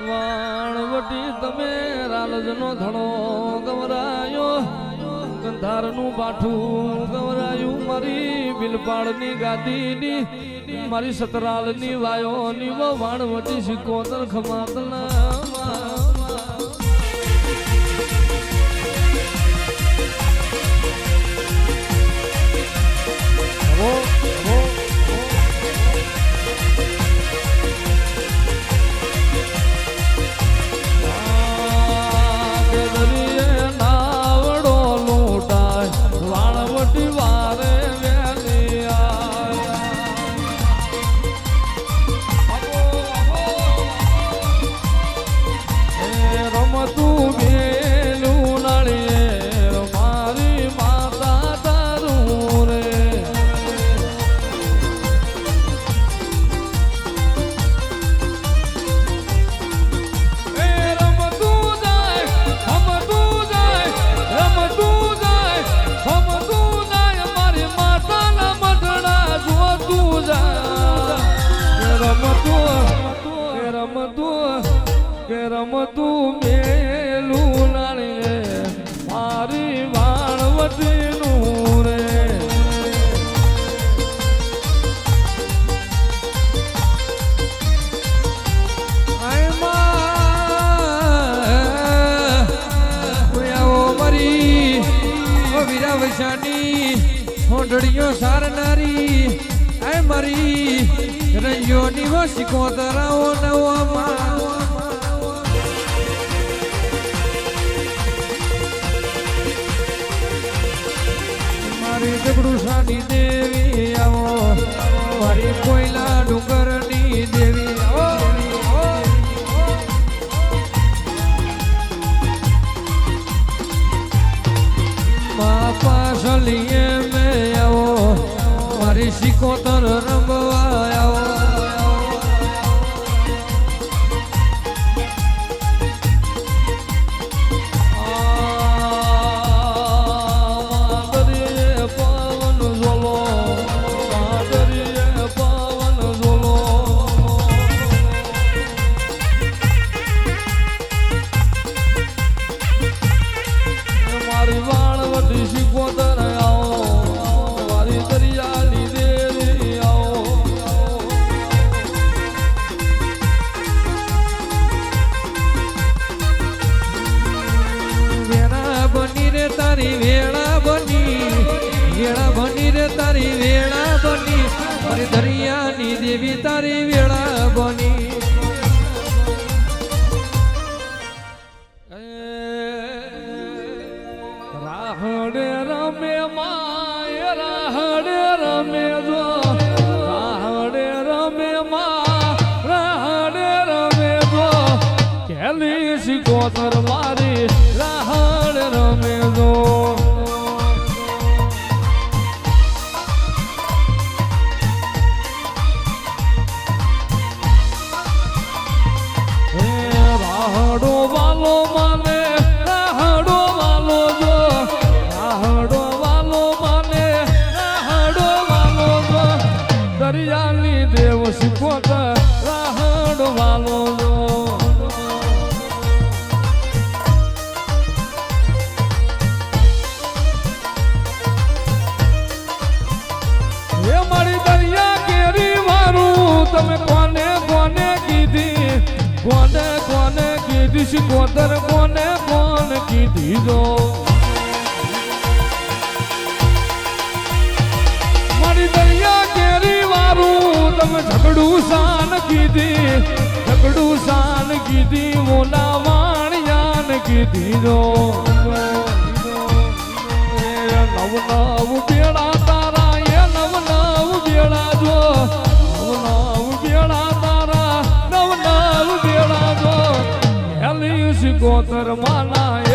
વાણવટી તમે રાલજનો ધડો ગવરાયો ગંધારનું બાઠું ગવરાયું મારી બિલપાડની ગાદીની મારી સતરાલની વાયોની વાણવટી સિકોતર ખમાતના રમતું મેલું નાળીએ મારી વાણવટીનું રે મારી વીરા વૈશાની હોંડળીઓ સારનારી આય મારી રંજોની હો સિકોતરાઓ નવામાં જગડુસાની દેવી આવો મારી કોયલા ડુંગરની દેવી આવો બાપા સલીએ મેં આવો મારી સિકોતર રંગવા આવો તારી વેળા બની રે તારી વેળા બની મારી દરિયાની દેવી તારી વેળા બની રાહડે રમે માય રાહડે રમે જો રાહડે રમે મા રાહડે રમે જો કેલી સિકોતર મારી રાહડ રમે જો રાહડો વાલો માને રાહડો વાલો જો રાહડો વાલો માને રાહડો વાલો જો દરિયાની દેવ સિકોતર રાહડો વાલો જો મારી દરિયા કેરી વારું તમે કોને કોને કીધી કોને કોને કીધી સિકોતર કોને કોણ કીધી જો મારી દરિયા કેરી વારું તમે ઝઘડું શાન કીધી મોલા વાણિયાન કીધી જો નવ નવ બેડા તારા નવ નવ બેડા જો નવ બેડા તારા નવ નવ બેડા જો હેલી સિકોતર માના